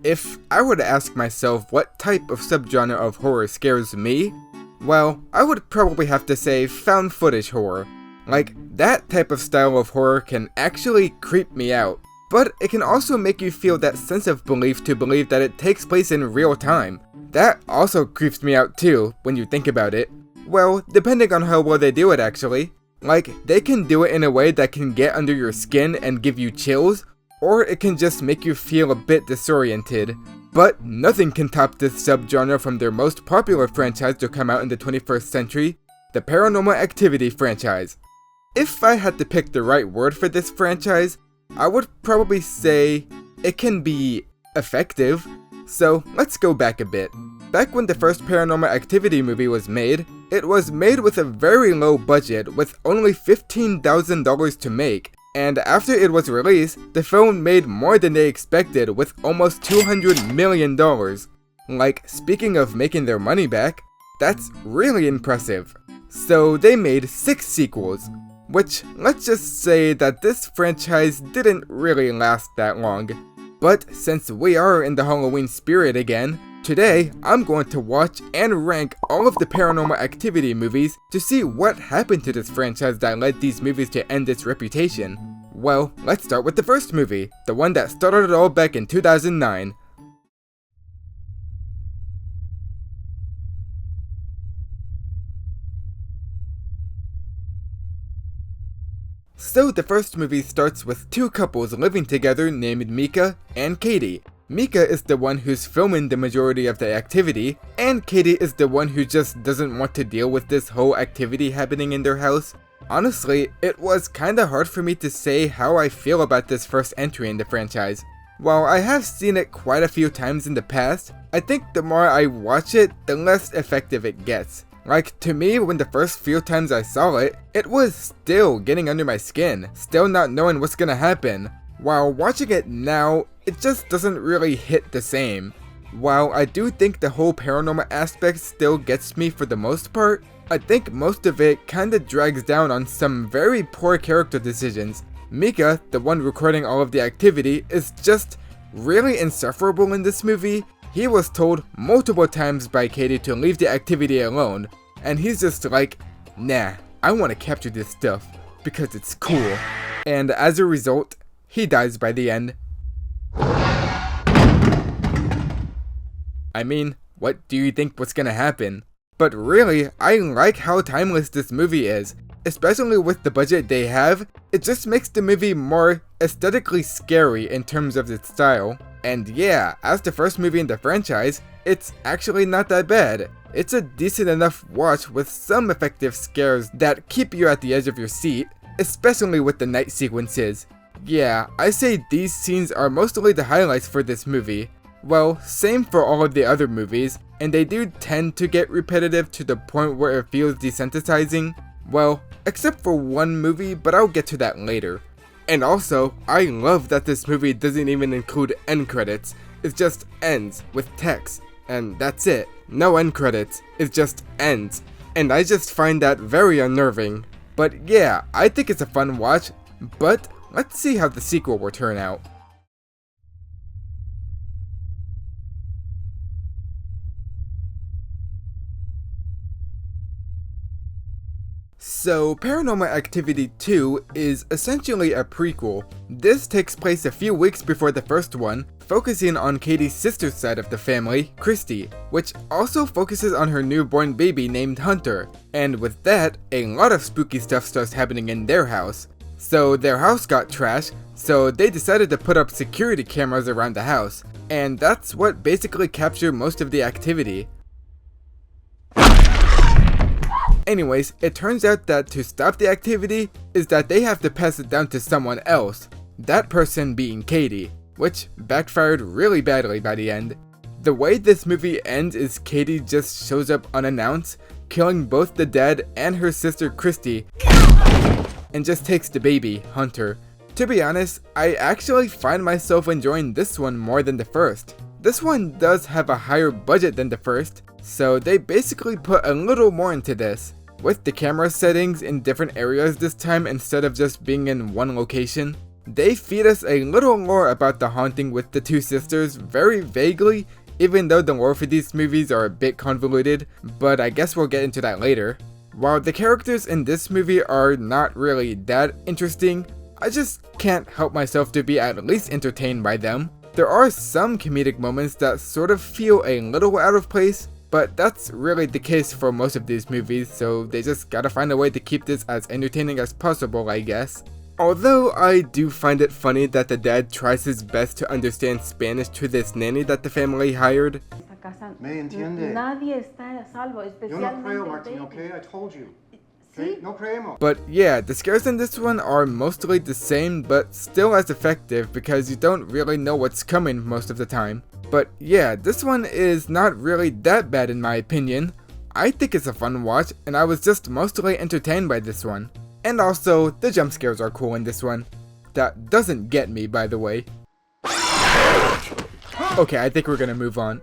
if I were to ask myself what type of subgenre of horror scares me, well, I would probably have to say found footage horror. Like, that type of style of horror can actually creep me out, but it can also make you feel that sense of belief to believe that it takes place in real time. That also creeps me out too, when you think about it. Well, depending on how well they do it actually. Like, they can do it in a way that can get under your skin and give you chills, or it can just make you feel a bit disoriented. But nothing can top this subgenre from their most popular franchise to come out in the 21st century, the Paranormal Activity franchise. If I had to pick the right word for this franchise, I would probably say it can be effective. So let's go back a bit. Back when the first Paranormal Activity movie was made, it was made with a very low budget with only $15,000 to make, and after it was released, the film made more than they expected with almost $200 million. Like, speaking of making their money back, that's really impressive. So they made 6 sequels, which, let's just say that this franchise didn't really last that long. But since we are in the Halloween spirit again, today I'm going to watch and rank all of the Paranormal Activity movies to see what happened to this franchise that led these movies to end its reputation. Well, let's start with the first movie, the one that started it all back in 2009. So the first movie starts with 2 couples living together named Mika and Katie. Mika is the one who's filming the majority of the activity, and Katie is the one who just doesn't want to deal with this whole activity happening in their house. Honestly, it was kinda hard for me to say how I feel about this first entry in the franchise. While I have seen it quite a few times in the past, I think the more I watch it, the less effective it gets. Like, to me, when the first few times I saw it, it was still getting under my skin, still not knowing what's gonna happen. While watching it now, it just doesn't really hit the same. While I do think the whole paranormal aspect still gets me for the most part, I think most of it kinda drags down on some very poor character decisions. Mika, the one recording all of the activity, is just really insufferable in this movie. He was told multiple times by Katie to leave the activity alone, and he's just like, nah, I want to capture this stuff, because it's cool. And as a result, he dies by the end. I mean, what do you think was gonna happen? But really, I like how timeless this movie is. Especially with the budget they have, it just makes the movie more aesthetically scary in terms of its style. And yeah, as the first movie in the franchise, it's actually not that bad. It's a decent enough watch with some effective scares that keep you at the edge of your seat, especially with the night sequences. Yeah, I say these scenes are mostly the highlights for this movie. Well, same for all of the other movies, and they do tend to get repetitive to the point where it feels desensitizing. Well, except for one movie, but I'll get to that later. And also, I love that this movie doesn't even include end credits. It just ends with text, and that's it. No end credits, it just ends. And I just find that very unnerving. But yeah, I think it's a fun watch, but let's see how the sequel will turn out. So, Paranormal Activity 2 is essentially a prequel. This takes place a few weeks before the first one, focusing on Katie's sister's side of the family, Christy, which also focuses on her newborn baby named Hunter. And with that, a lot of spooky stuff starts happening in their house. So their house got trashed, so they decided to put up security cameras around the house, and that's what basically captured most of the activity. Anyways, it turns out that to stop the activity is that they have to pass it down to someone else, that person being Katie, which backfired really badly by the end. The way this movie ends is Katie just shows up unannounced, killing both the dad and her sister Christy, and just takes the baby, Hunter. To be honest, I actually find myself enjoying this one more than the first. This one does have a higher budget than the first, so they basically put a little more into this, with the camera settings in different areas this time instead of just being in one location. They feed us a little lore about the haunting with the two sisters very vaguely, even though the lore for these movies are a bit convoluted, but I guess we'll get into that later. While the characters in this movie are not really that interesting, I just can't help myself to be at least entertained by them. There are some comedic moments that sort of feel a little out of place, but that's really the case for most of these movies, so they just gotta find a way to keep this as entertaining as possible, I guess. Although I do find it funny that the dad tries his best to understand Spanish to this nanny that the family hired. Me entiende. Nadie está a salvo, Yo no creo, especialmente Martin, baby. okay? I told you. Sí. Okay? No creemos. But yeah, the scares in this one are mostly the same, but still as effective because you don't really know what's coming most of the time. But yeah, this one is not really that bad in my opinion. I think it's a fun watch, and I was just mostly entertained by this one. And also, the jump scares are cool in this one. That doesn't get me, by the way. Okay, I think we're gonna move on.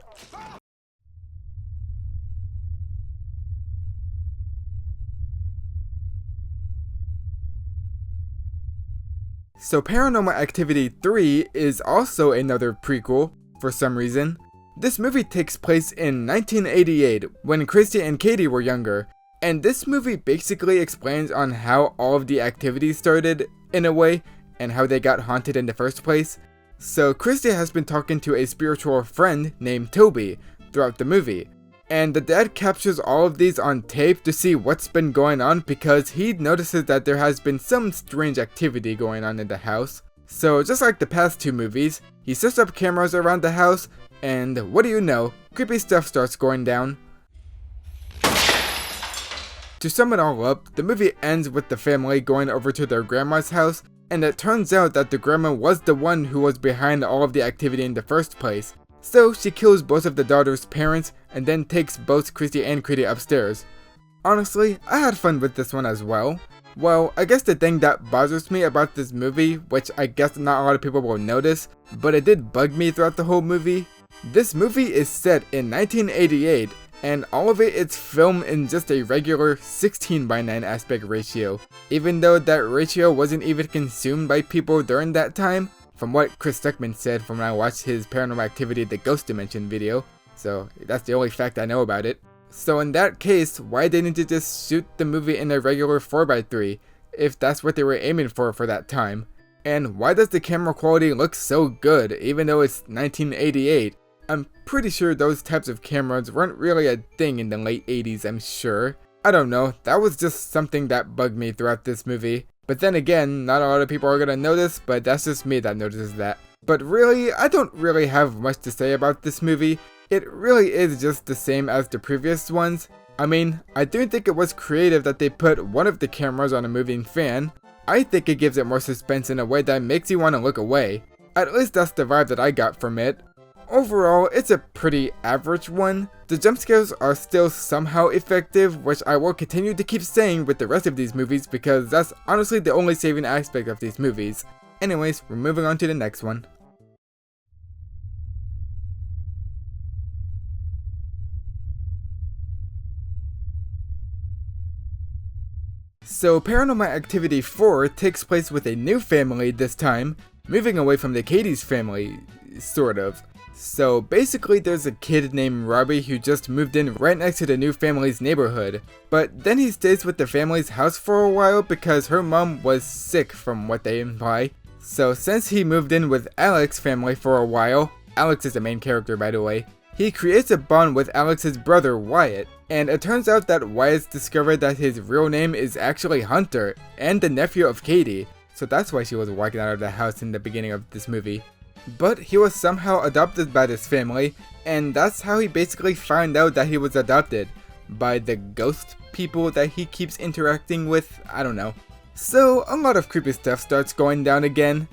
So Paranormal Activity 3 is also another prequel, for some reason. This movie takes place in 1988, when Christy and Katie were younger, and this movie basically explains on how all of the activities started, in a way, and how they got haunted in the first place. So Christy has been talking to a spiritual friend named Toby throughout the movie, and the dad captures all of these on tape to see what's been going on because he notices that there has been some strange activity going on in the house. So just like the past two movies, he sets up cameras around the house, and what do you know, creepy stuff starts going down. To sum it all up, the movie ends with the family going over to their grandma's house, and it turns out that the grandma was the one who was behind all of the activity in the first place. So she kills both of the daughter's parents and then takes both Christy and Katie upstairs. Honestly, I had fun with this one as well. Well, I guess the thing that bothers me about this movie, which I guess not a lot of people will notice, but it did bug me throughout the whole movie. This movie is set in 1988, and all of it is filmed in just a regular 16:9 aspect ratio, even though that ratio wasn't even consumed by people during that time, from what Chris Stuckman said from when I watched his Paranormal Activity The Ghost Dimension video, so that's the only fact I know about it. So in that case, why didn't you just shoot the movie in a regular 4:3, if that's what they were aiming for that time? And why does the camera quality look so good, even though it's 1988? I'm pretty sure those types of cameras weren't really a thing in the late 80s, I'm sure. I don't know, that was just something that bugged me throughout this movie. But then again, not a lot of people are gonna notice, but that's just me that notices that. But really, I don't really have much to say about this movie. It really is just the same as the previous ones. I mean, I do think it was creative that they put one of the cameras on a moving fan. I think it gives it more suspense in a way that makes you want to look away. At least that's the vibe that I got from it. Overall, it's a pretty average one. The jump scares are still somehow effective, which I will continue to keep saying with the rest of these movies because that's honestly the only saving aspect of these movies. Anyways, we're moving on to the next one. So Paranormal Activity 4 takes place with a new family this time, moving away from the Katie's family, sort of. So basically there's a kid named Robbie who just moved in right next to the new family's neighborhood, but then he stays with the family's house for a while because her mom was sick from what they imply. So since he moved in with Alex's family for a while, Alex is the main character by the way, he creates a bond with Alex's brother Wyatt, and it turns out that Wyatt's discovered that his real name is actually Hunter, and the nephew of Katie, so that's why she was walking out of the house in the beginning of this movie. But he was somehow adopted by this family, and that's how he basically found out that he was adopted, by the ghost people that he keeps interacting with, I don't know. So a lot of creepy stuff starts going down again.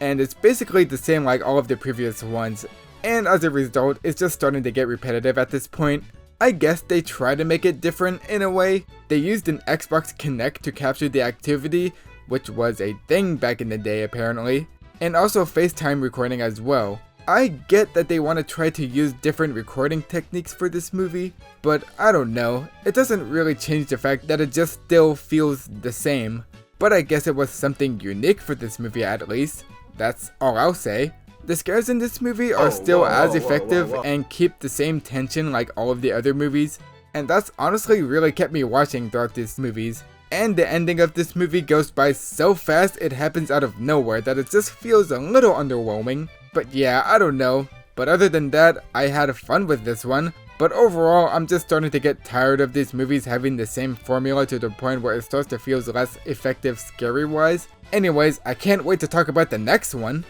And it's basically the same like all of the previous ones, and as a result, it's just starting to get repetitive at this point. I guess they try to make it different in a way. They used an Xbox Kinect to capture the activity, which was a thing back in the day apparently, and also FaceTime recording as well. I get that they want to try to use different recording techniques for this movie, but I don't know, it doesn't really change the fact that it just still feels the same. but I guess it was something unique for this movie at least. That's all I'll say. The scares in this movie are still as effective and keep the same tension like all of the other movies, and that's honestly really kept me watching throughout these movies. And the ending of this movie goes by so fast it happens out of nowhere that it just feels a little underwhelming. But yeah, I don't know. But other than that, I had fun with this one. But overall, I'm just starting to get tired of these movies having the same formula to the point where it starts to feel less effective scary-wise. Anyways, I can't wait to talk about the next one.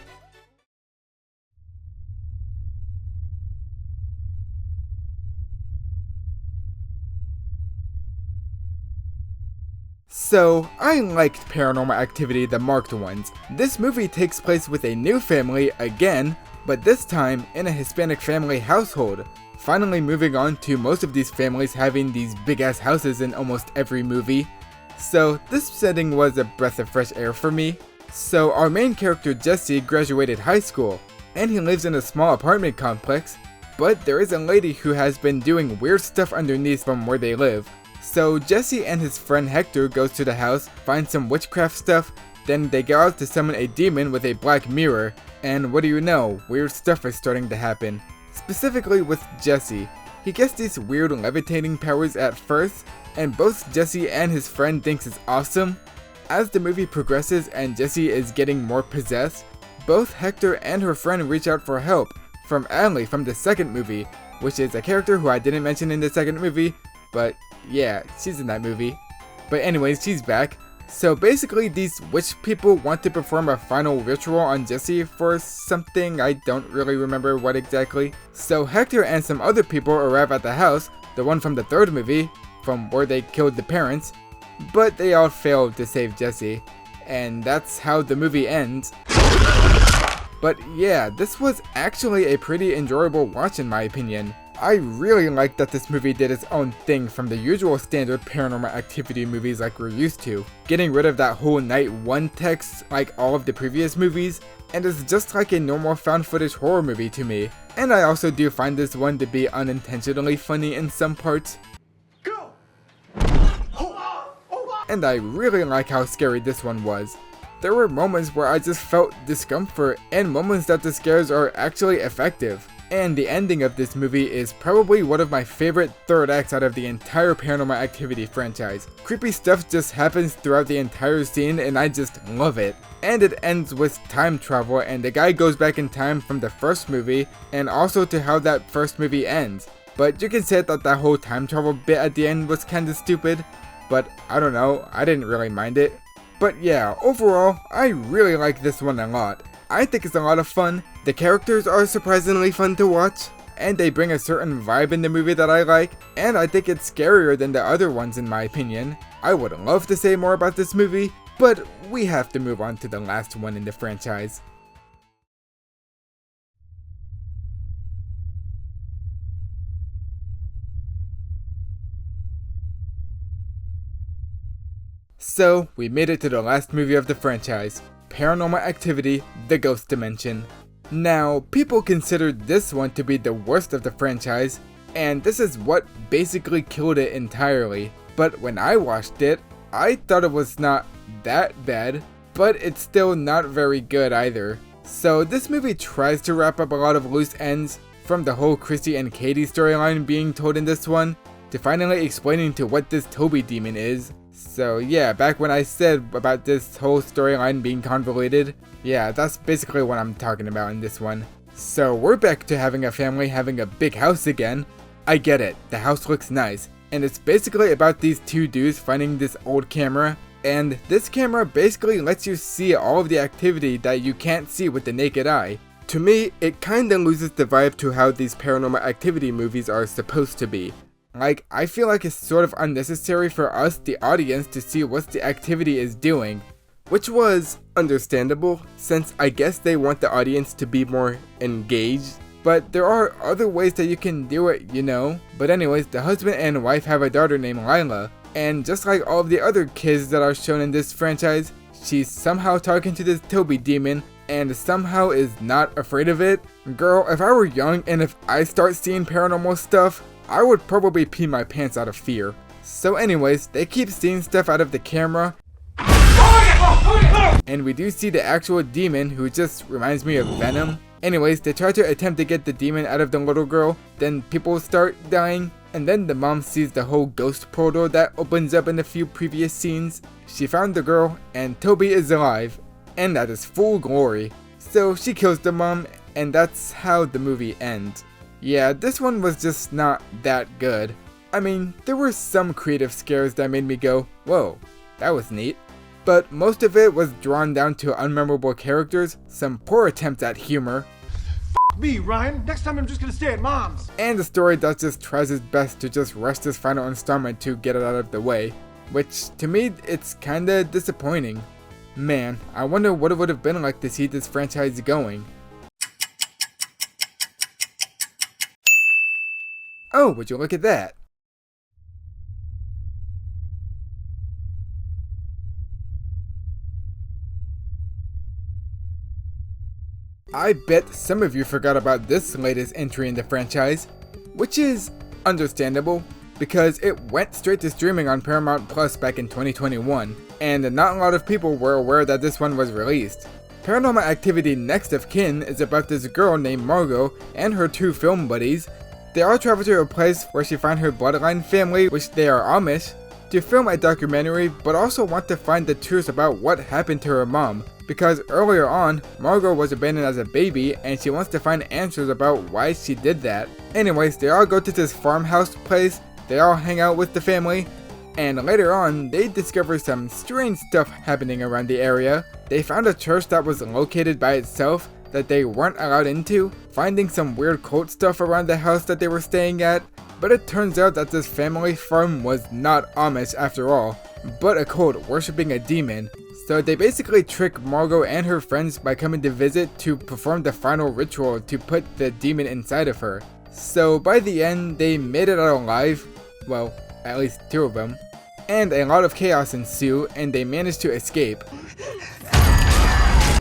So, I liked Paranormal Activity, the marked ones. This movie takes place with a new family again, but this time in a Hispanic family household. Finally moving on to most of these families having these big ass houses in almost every movie. So this setting was a breath of fresh air for me. So our main character Jesse graduated high school, and he lives in a small apartment complex, but there is a lady who has been doing weird stuff underneath from where they live. So Jesse and his friend Hector goes to the house, find some witchcraft stuff, then they go out to summon a demon with a black mirror, and what do you know, weird stuff is starting to happen. Specifically with Jesse. He gets these weird levitating powers at first, and both Jesse and his friend thinks it's awesome. As the movie progresses and Jesse is getting more possessed, both Hector and her friend reach out for help from Allie from the second movie, which is a character who I didn't mention in the second movie, but yeah, she's in that movie. But anyways, she's back. So basically these witch people want to perform a final ritual on Jesse for something, I don't really remember what exactly. So Hector and some other people arrive at the house, the one from the third movie, from where they killed the parents, but they all failed to save Jesse, and that's how the movie ends. But yeah, this was actually a pretty enjoyable watch in my opinion. I really like that this movie did its own thing from the usual standard Paranormal Activity movies like we're used to, getting rid of that whole night one text like all of the previous movies, and it's just like a normal found footage horror movie to me. And I also do find this one to be unintentionally funny in some parts. Go! And I really like how scary this one was. There were moments where I just felt discomfort and moments that the scares are actually effective. And the ending of this movie is probably one of my favorite third acts out of the entire Paranormal Activity franchise. Creepy stuff just happens throughout the entire scene and I just love it. And it ends with time travel and the guy goes back in time from the first movie and also to how that first movie ends. But you can say that that whole time travel bit at the end was kinda stupid, but I don't know, I didn't really mind it. But yeah, overall, I really like this one a lot. I think it's a lot of fun, the characters are surprisingly fun to watch, and they bring a certain vibe in the movie that I like, and I think it's scarier than the other ones in my opinion. I would love to say more about this movie, but we have to move on to the last one in the franchise. So, we made it to the last movie of the franchise, Paranormal Activity, The Ghost Dimension. Now, people considered this one to be the worst of the franchise, and this is what basically killed it entirely. But when I watched it, I thought it was not that bad, but it's still not very good either. So this movie tries to wrap up a lot of loose ends, from the whole Chrissy and Katie storyline being told in this one, to finally explaining to what this Toby demon is. So yeah, back when I said about this whole storyline being convoluted, yeah, that's basically what I'm talking about in this one. So we're back to having a family having a big house again. I get it, the house looks nice, and it's basically about these two dudes finding this old camera, and this camera basically lets you see all of the activity that you can't see with the naked eye. To me, it kinda loses the vibe to how these Paranormal Activity movies are supposed to be. Like, I feel like it's sort of unnecessary for us, the audience, to see what the activity is doing. Which was understandable, since I guess they want the audience to be more engaged. But there are other ways that you can do it, you know? But anyways, the husband and wife have a daughter named Lila. And just like all of the other kids that are shown in this franchise, she's somehow talking to this Toby demon, and somehow is not afraid of it. Girl, if I were young and if I start seeing paranormal stuff, I would probably pee my pants out of fear. So anyways, they keep seeing stuff out of the camera. Fire! And we do see the actual demon, who just reminds me of Venom. Anyways, they try to attempt to get the demon out of the little girl, then people start dying, and then the mom sees the whole ghost portal that opens up in a few previous scenes. She found the girl, and Toby is alive, and that is full glory. So she kills the mom, and that's how the movie ends. Yeah, this one was just not that good. I mean, there were some creative scares that made me go, whoa, that was neat. But most of it was drawn down to unmemorable characters, some poor attempts at humor, Me, Ryan. Next time I'm just gonna stay at Mom's. and the story that just tries its best to just rush this final installment to get it out of the way. Which, to me, it's kinda disappointing. Man, I wonder what it would have been like to see this franchise going. Oh, would you look at that? I bet some of you forgot about this latest entry in the franchise, which is understandable, because it went straight to streaming on Paramount Plus back in 2021, and not a lot of people were aware that this one was released. Paranormal Activity Next of Kin is about this girl named Margot and her two film buddies. They all travel to a place where she finds her bloodline family, which they are Amish, to film a documentary, but also want to find the truth about what happened to her mom, because earlier on, Margot was abandoned as a baby and she wants to find answers about why she did that. Anyways, they all go to this farmhouse place, they all hang out with the family, and later on, they discover some strange stuff happening around the area. They found a church that was located by itself that they weren't allowed into, finding some weird cult stuff around the house that they were staying at, but it turns out that this family farm was not Amish after all, but a cult worshipping a demon. So they basically trick Margot and her friends by coming to visit to perform the final ritual to put the demon inside of her. So by the end, they made it out alive, well, at least two of them, and a lot of chaos ensued and they managed to escape.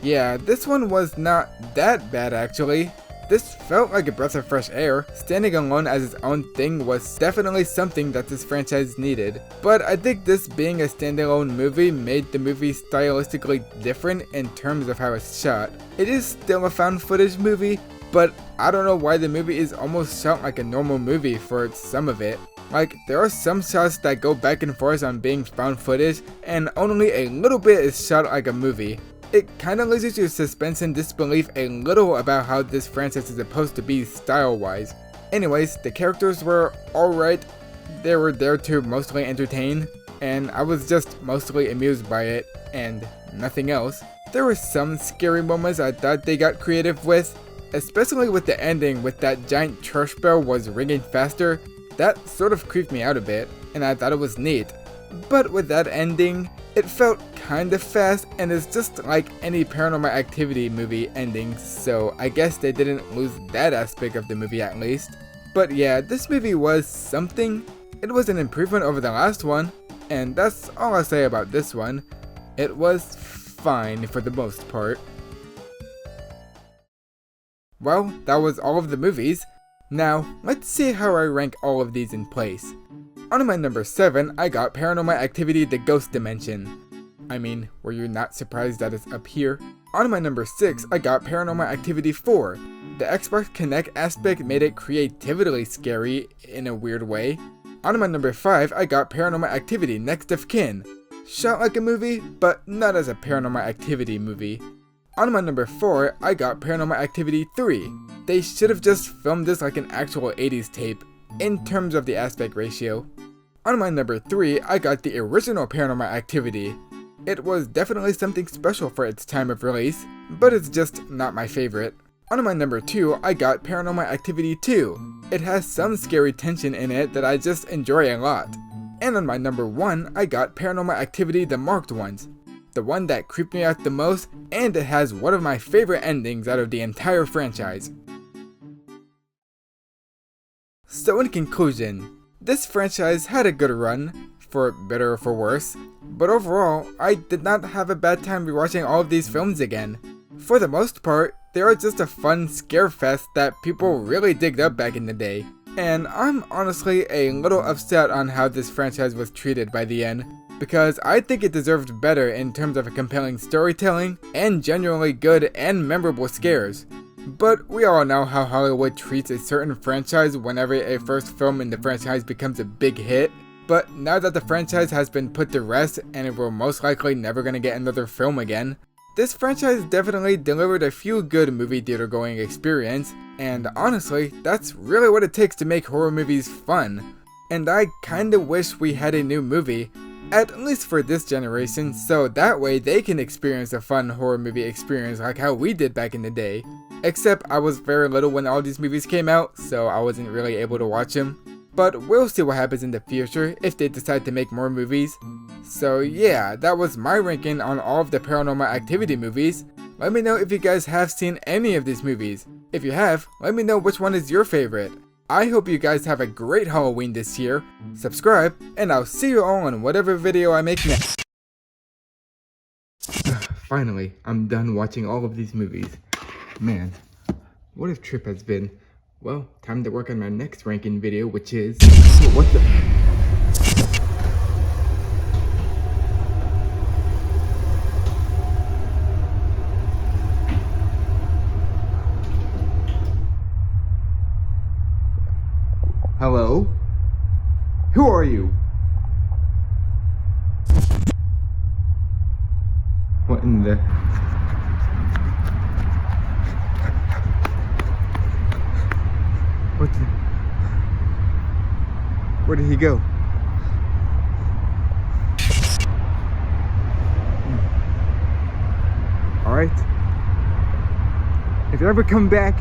Yeah, this one was not that bad actually. This felt like a breath of fresh air. Standing alone as its own thing was definitely something that this franchise needed. But I think this being a standalone movie made the movie stylistically different in terms of how it's shot. It is still a found footage movie, but I don't know why the movie is almost shot like a normal movie for some of it. Like, there are some shots that go back and forth on being found footage, and only a little bit is shot like a movie. It kinda leaves you to suspense and disbelief a little about how this franchise is supposed to be style-wise. Anyways, the characters were alright, they were there to mostly entertain, and I was just mostly amused by it, and nothing else. There were some scary moments I thought they got creative with, especially with the ending with that giant church bell was ringing faster. That sort of creeped me out a bit, and I thought it was neat. But with that ending, it felt kinda fast and it's just like any Paranormal Activity movie ending, so I guess they didn't lose that aspect of the movie at least. But yeah, this movie was something. It was an improvement over the last one, and that's all I'll say about this one. It was fine for the most part. Well, that was all of the movies. Now, let's see how I rank all of these in place. On my number 7, I got Paranormal Activity: The Ghost Dimension. I mean, were you not surprised that it's up here? On my number 6, I got Paranormal Activity 4. The Xbox Kinect aspect made it creatively scary in a weird way. On my number 5, I got Paranormal Activity: Next of Kin. Shot like a movie, but not as a Paranormal Activity movie. On my number 4, I got Paranormal Activity 3. They should have just filmed this like an actual 80s tape, in terms of the aspect ratio. On my number 3, I got the original Paranormal Activity. It was definitely something special for its time of release, but it's just not my favorite. On my number 2, I got Paranormal Activity 2. It has some scary tension in it that I just enjoy a lot. And on my number 1, I got Paranormal Activity: The Marked Ones. The one that creeped me out the most, and it has one of my favorite endings out of the entire franchise. So in conclusion, this franchise had a good run, for better or for worse, but overall, I did not have a bad time rewatching all of these films again. For the most part, they are just a fun scare fest that people really digged up back in the day. And I'm honestly a little upset on how this franchise was treated by the end. because I think it deserved better in terms of a compelling storytelling and genuinely good and memorable scares. But we all know how Hollywood treats a certain franchise whenever a first film in the franchise becomes a big hit. But now that the franchise has been put to rest and it will most likely never gonna get another film again, this franchise definitely delivered a few good movie theater going experience, and honestly, that's really what it takes to make horror movies fun. And I kinda wish we had a new movie, at least for this generation, so that way they can experience a fun horror movie experience like how we did back in the day. Except I was very little when all these movies came out, so I wasn't really able to watch them. But we'll see what happens in the future if they decide to make more movies. So yeah, that was my ranking on all of the Paranormal Activity movies. Let me know if you guys have seen any of these movies. If you have, let me know which one is your favorite. I hope you guys have a great Halloween this year. Subscribe, and I'll see you all in whatever video I make next. Finally, I'm done watching all of these movies. Man, what a trip has been. Well, time to work on my next ranking video, which is... What the... Hello? Who are you? What in the... What the... Where did he go? Alright. If you ever come back,